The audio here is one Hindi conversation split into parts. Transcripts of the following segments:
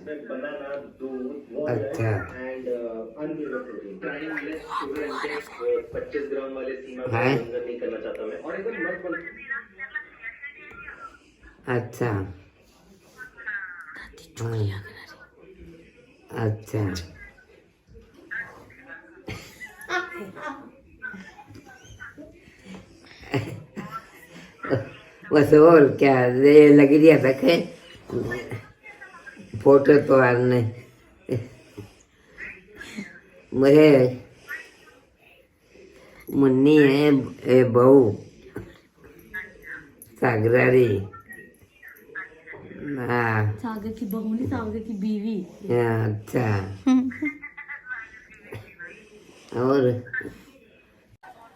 बनाना, दूध, अच्छा and unpeeled protein. Prime less sugar intake 25 gram वाले सीमा का है। उल्लंघन नहीं करना चाहता मैं, और एकदम मत बन। अच्छा हाँ, अच्छा बस और क्या ये लगी दिया रखे फोटो तो आने मुझे मुन्नी है ए बहू सागरारी। हाँ सागर की बहू नहीं, सागर की बीवी। अच्छा और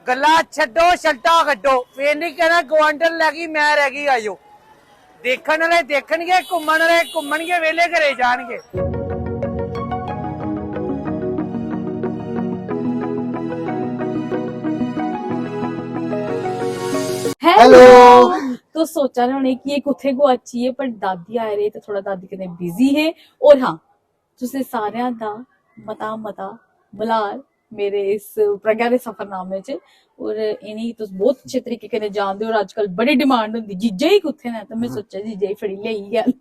गला छड्डो छड्डा कड्डो फिर नहीं कहना गवांडर रह गई मैं रह गई आयो देखने वाले देखणगे घूमण वाले घूमणगे वेले घरे जाणगे। हेलो। तो सोचा ना उन्हें कि ये कुत्थे को अच्छी है, पर दादी आए रहे तो थोड़ा दादी कने बिजी है। और हाँ, तुसे सारियां दा मता मता बलाल मेरे इस प्रज्ञा दे सफरनामे च। और इन्हीं तुस बहुत अच्छे तरीके कन्नै जानदे हो, और आजकल बड़ी डिमांड होंदी जीजा ही कुत्थे ने, तो मैं सोचा जीजा ही फड़ी लेई गल।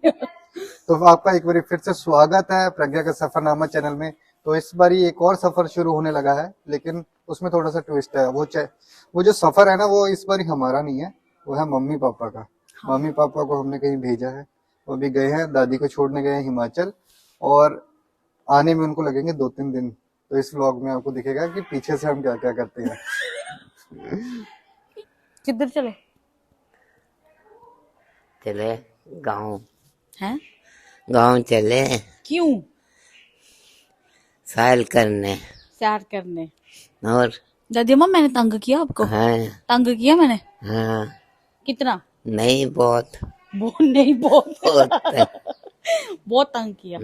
तो आपका एक बार फिर से स्वागत है प्रज्ञा का सफरनामा चैनल में। तो इस बार एक और सफर शुरू होने लगा है, लेकिन उसमें थोड़ा सा ट्विस्ट है। वो जो सफर है ना, वो इस बार हमारा नहीं है, वो है मम्मी पापा का। हाँ। मम्मी पापा को हमने कहीं भेजा है, वो भी गए हैं, दादी को छोड़ने गए हैं हिमाचल, और आने में उनको लगेंगे 2-3 दिन। तो इस व्लॉग में आपको दिखेगा कि पीछे से हम क्या क्या करते हैं। किधर चले? चले गाँव। हैं? गाँव चले क्यों? सैर करने। सैर करने। और दादी अम्मा, मैंने तंग किया आपको? हाँ तंग किया मैंने? हाँ कितना? नहीं बहुत बहुत नहीं, बहुत बहुत बहुत तंग किया।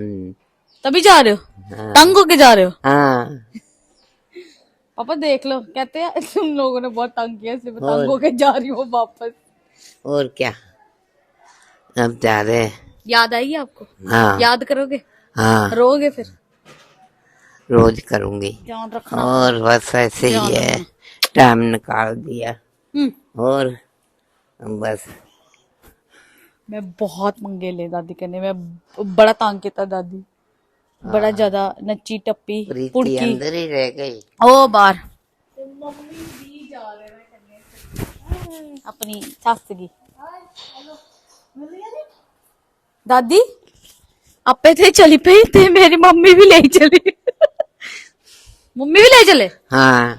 तभी जा रहे हो? हाँ। तंग होके जा रहे हो? हाँ पापा देख लो, कहते हैं तुम लोगों ने बहुत तंग किया, इसलिए मैं तंग होके जा रही हूँ वापस। और क्या, अब जा रहे हैं। याद आएगी आपको? हाँ याद करोगे? हाँ रोगे फिर? रोज करूंगी। ध्यान रखना। और बस ऐसे ही है, टाइम निकाल दिया। और बस मैं बहुत मंगे ले दादी करने, मैं बड़ा तंग किया दादी, बड़ा ज्यादा नच्ची टप्पी प्रीति पुड़की अंदर ही रह गई। ओ बार मम्मी भी जा रहे हैं अपनी सस की। दादी आपे थे चली पे थे, मेरी मम्मी भी ले चली। मम्मी भी ले चले? हाँ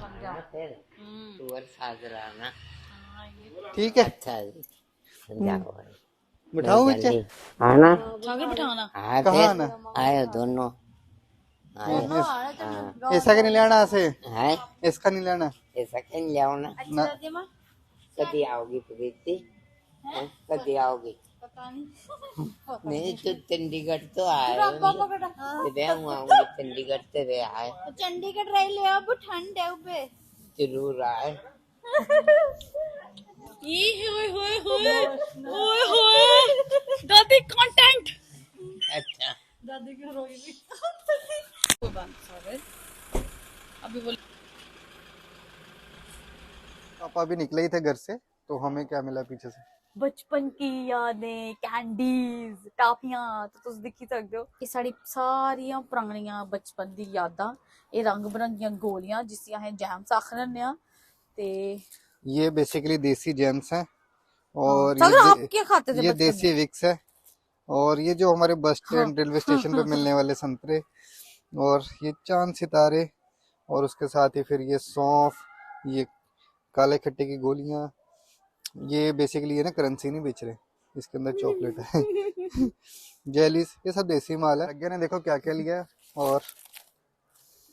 सुअर साजराना। ठीक है, अच्छा जी जाओ बिठाओ बच्चे। आना आगे बिठाना। हाँ कहाँ फिर आना? आयो दोनों आयो। हाँ ऐसा का नहीं लेना से, है इसका नहीं लेना ऐसा कहीं ले आओ ना। ना। कभी आओगी प्रीति? कभी आओगी? पता नहीं। नहीं तो चंडीगढ़ तो आए आऊंगी, चंडीगढ़ से रे आए। चंडीगढ़ रह ले, अब ठंड है ऊपर। जरूर आए। दादी कंटेंट। अच्छा दादी की रोई अभी बोल। पापा अभी निकले ही थे घर से, तो हमें क्या मिला पीछे से? बचपन की यादें, कैंडीज, टाफियां, तो तुम दिख ही सकते हो। ये साड़ी सारियां पुरानियां बचपन दी यादां, ये रंग बिरंगियां गोलियां जिसियां है जैम्स आखने आ। ते ये बेसिकली देसी जेम्स हैं, और सागर आप क्या खाते थे ये बचपन देसी में? विक्स है, और ये जो हमारे बस स्टैंड रेलवे स्टेशन पे मिलने वाले संतरे, और ये चांद सितारे, और उसके साथ ही फिर ये सौंफ, ये काले खट्टे की गोलियां। ये बेसिकली ये ना करेंसी नहीं बेच रहे, इसके अंदर चॉकलेट है। जेलीस, ये सब देसी माल है। अज्ञा ने देखो क्या क्या लिया है। और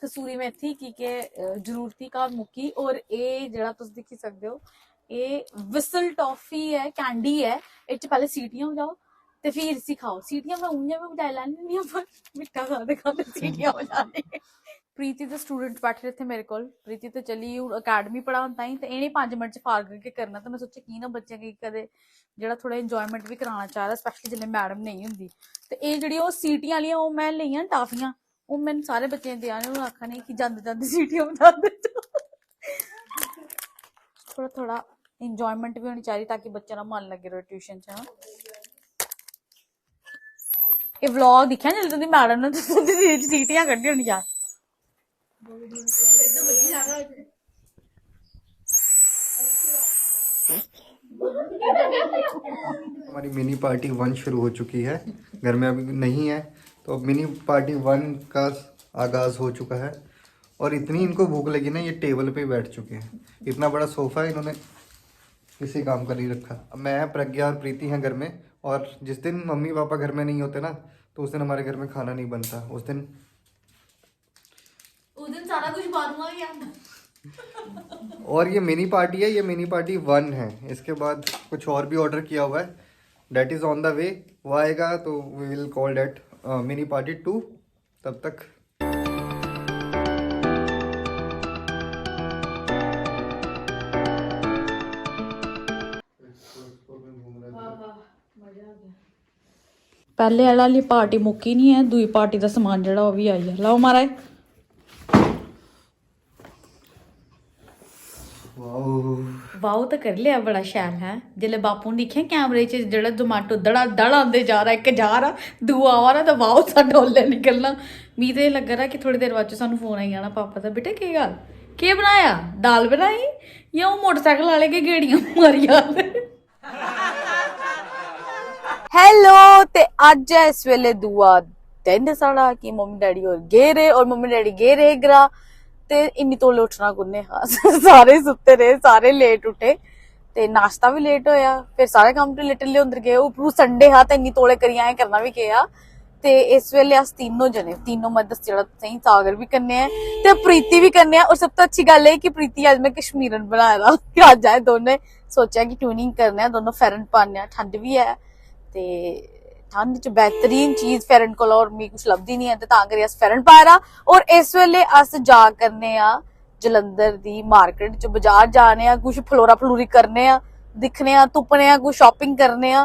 कसूरी मेथी की के जरूर थी घर मुक्की। और ये जरा तुम दिखी सकते हो, ये विसल टॉफी है, कैंडी है। इस पहले सीटियां बजाओ ते फिर इसी खाओ। सीटियां मैं उंजियां भी बजाई लैनी, पर मिठा खाते खाते सीटियां बजाने। ਪ੍ਰੀਤੀ ਦੇ ਸਟੂਡੈਂਟ ਬੈਠੇ ਇੱਥੇ ਮੇਰੇ ਕੋਲ। ਪ੍ਰੀਤੀ ਤੇ ਚਲੀ ਅਕੈਡਮੀ ਪੜਾਉਣ ਤਾਈਂ ਤੇ ਇਹਨੇ 5 ਮਿੰਟ ਚ ਫਾਰ ਕਰਕੇ ਕਰਨਾ। ਤੇ ਮੈਂ ਸੋਚਿਆ ਕੀ ਨਾ ਬੱਚਿਆਂ ਕੀ ਕਦੇ ਜਿਹੜਾ ਥੋੜਾ ਇੰਜੋਇਮੈਂਟ ਵੀ ਕਰਾਉਣਾ ਚਾਹ ਰਿਹਾ, ਸਪੈਸ਼ਲੀ ਜਦੋਂ ਮੈਡਮ ਨਹੀਂ ਹੁੰਦੀ। ਤੇ ਇਹ ਜਿਹੜੀ ਉਹ ਸੀਟੀਆਂ ਵਾਲੀਆਂ ਉਹ ਮੈਂ ਲਈਆਂ ਟਾਫੀਆਂ, ਉਹ ਮੈਨੂੰ ਸਾਰੇ ਬੱਚਿਆਂ ਦੇ ਆਣੇ ਉਹਨੂੰ ਆਖਾਂ ਨੇ ਕਿ ਜਾਂਦੇ ਜਾਂਦੇ ਸੀਟੀਆਂ ਬਣਾ ਦੇ। ਥੋੜਾ ਥੋੜਾ ਇੰਜੋਇਮੈਂਟ ਵੀ ਹੋਣੀ ਚਾਹੀਦੀ ਤਾਂ ਕਿ ਬੱਚਿਆਂ ਦਾ ਮਨ ਲੱਗੇ ਰਹੇ ਟਿਊਸ਼ਨ ਚ। ਇਹ ਵਲੌਗ ਦਿਖਿਆ ਜਦੋਂ ਦੀ ਮੈਡਮ ਨੇ ਸੀਟੀਆਂ ਕੱਢੀ ਹੋਣੀ ਯਾਰ। हमारी मिनी पार्टी 1 शुरू हो चुकी है। घर में अभी नहीं है तो अब मिनी पार्टी 1 का आगाज़ हो चुका है। और इतनी इनको भूख लगी ना, ये टेबल पे बैठ चुके हैं। इतना बड़ा सोफ़ा है इन्होंने किसी काम का नहीं रखा। अब मैं, प्रज्ञा और प्रीति हैं घर में, और जिस दिन मम्मी पापा घर में नहीं होते ना तो उस दिन हमारे घर में खाना नहीं बनता। उस दिन सारा कुछ बांधूंगा या और ये मिनी पार्टी है, ये मिनी पार्टी 1 है। इसके बाद कुछ और भी ऑर्डर किया हुआ है, that is on the way. वो आएगा तो we will call that mini party 2। तब तक पहले वाली पार्टी मुक्की नहीं है, दूई पार्टी का समान जड़ा वो भी आई है। लाओ महाराज वाओ तो कर लिया, बड़ा शैल है। जिसले बापू ने दिखे कैमरे च जेड़ा जोमैटो दड़ा दड़ आंदे जा रहा, एक जा रहा दूआ आ रहा, तो वाओ सा डोले निकलना। मी तो लग रहा कि थोड़ी देर बाद सानू फोन आई जाना पापा का, बेटा की गल के बनाया, दाल बनाई या वो मोटरसाइकिल वाले के गेड़ियां मारी जाते। हेलो ते अज है इस वेले दुआ दिन साड़ा कि मम्मी डैडी और गए रहे, और मम्मी डैडी गए रहे ग्रा ते इन्नी तोले उठना कुन्ने सारे सुते रहे, सारे लेट उठे ते नाश्ता भी लेट होया, फिर सारे काम तो लेट ले अंदर गए। उपरू संडे हा ते इन्नी तोले करी आए करना भी क्या। ते इस वेले अस तीनों जने, तीनों मैं दस जड़ा सही सागर भी करने हैं ते प्रीति भी करने हैं। और सब तो अच्छी गल है कि प्रीति आज मैं कश्मीरन बनाया दा, अज आए दोनों सोचा कि ट्यूनिंग करने हैं, दोनों फेरन पाने, ठंड भी है ते ठंड च बेहतरीन चीज फेरन को और मी कुछ लभदी नहीं है ते तां करियै अस फेरन पाया दा। और इस वेले अस जा करने आ जलंधर दी मार्केट च, बाजार जाने आ, कुछ फलोरा फलूरी करने आ, दिखने आ, तुपने आ, कुछ शॉपिंग करने आ,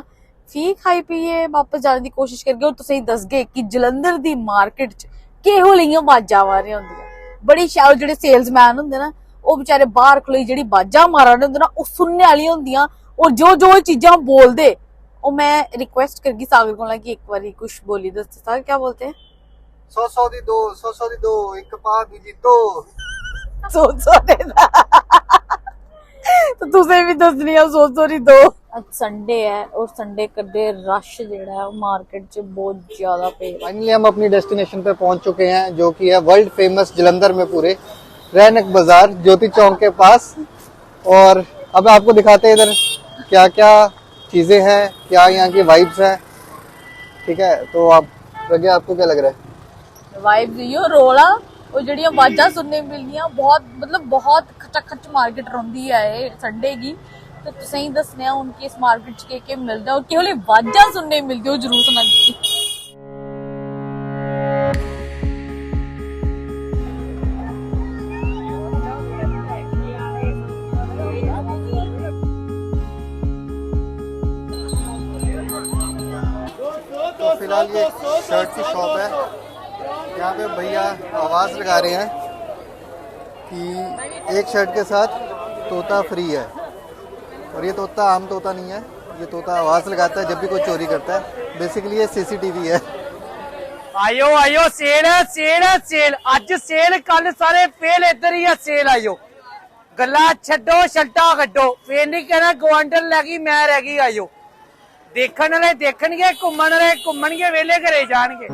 फ्ही खाई पीए वापस जाने दी कोशिश करगे। और तुसें दसगे कि जलंधर दी मार्केट च किहो लेइयां बाजां मारियां होंदियां। बड़ी शैल जेह्ड़े सेल्समैन होंदे ना, ओह बेचारे बाहर खलोई जेह्ड़ी बाजां मारा दे होंदे ना, ओह सुनने आह्लियां होंदियां। और जो जो चीजां बोलदे और मैं रिक्वेस्ट करगी सागर को कि एक बारी कुछ बोली दस। सागर क्या बोलते हैं? 100 दी दो, 100 दी दो, एक पा दी तो 100 दे तो तुसे भी दसनी है 100 दी दो। आज संडे है और संडे करदे रश जेड़ा है मार्केट च बहुत ज्यादा पे। फाइनली हम अपनी डेस्टिनेशन पे पहुंच चुके हैं, जो कि है वर्ल्ड फेमस जलंधर में पूरे रैनक बाजार ज्योति चौक के पास। और अब आपको दिखाते हैं इधर क्या क्या चीजें हैं, क्या यहाँ की वाइब्स हैं। ठीक है, तो आप प्रज्ञा आपको क्या लग रहा है? वाइब्स यो रोला और जड़ियां आवाजां सुनने मिलनियां, बहुत मतलब बहुत खचखच मार्केट रौंदी है संडे की। तो तुसें ही दसने उनकी इस मार्केट च के मिलदा और केवल आवाजां सुनने मिलदी, ओ जरूर सुनांगी। तो फिलहाल ये शर्ट की शॉप है, यहाँ पे भैया आवाज़ लगा रहे हैं कि एक शर्ट के साथ तोता फ्री है। और ये तोता आम तोता नहीं है, ये तोता आवाज़ लगाता है जब भी कोई चोरी करता है। बेसिकली ये सीसीटीवी है। आयो आयो सेल सेल सेल, अज सेल कल सारे फेल, इधर ही है सेल। आयो गल्ला छड्डो शल्टा कड्डो, फिर नहीं कहना गवांडर रह गई मैं रह गई। आयो देखने वाले देखणगे, घूमण वाले घूमणगे, वेले घरे जाणगे।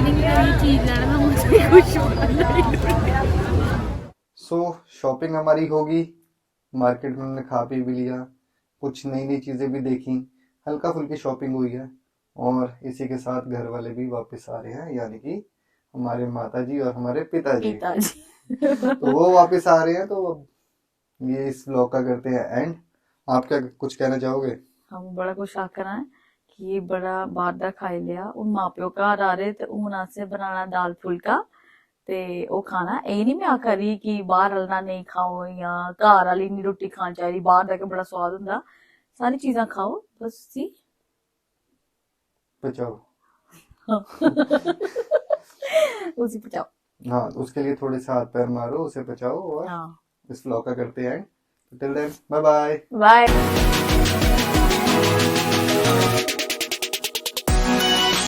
नहीं करी चीज लेना मुझे कुछ सो शॉपिंग हमारी होगी, मार्केट में हमने खा पी भी लिया, कुछ नई नई चीजें भी देखी, हल्का फुल्की शॉपिंग हुई है और इसी के साथ घर वाले भी वापस आ रहे हैं, यानी कि हमारे माता जी और हमारे पिताजी। तो वो वापस आ रहे हैं, तो अब ये इस व्लॉग का करते हैं एंड। आप क्या कुछ कहना चाहोगे? हम बड़ा कुछ आखना है कि बड़ा बाहर दा खाई लिया, उन माँ प्यो घर आ रहे ते उन्हां से बनाना दाल फुल्का ते ओ खाना। ये नहीं मैं आखा रही कि बाहर वाला नहीं खाओ या घर वाली नहीं रोटी खानी चाहिए, बाहर जाके बड़ा स्वाद हुंदा, सारी चीजां खाओ बस सी बचाओ। उसी बचाओ। हाँ, तो उसके लिए थोड़े से हाथ पैर मारो, उसे बचाओ और हाँ इस व्लॉग का करते हैं। Till then bye bye. Bye.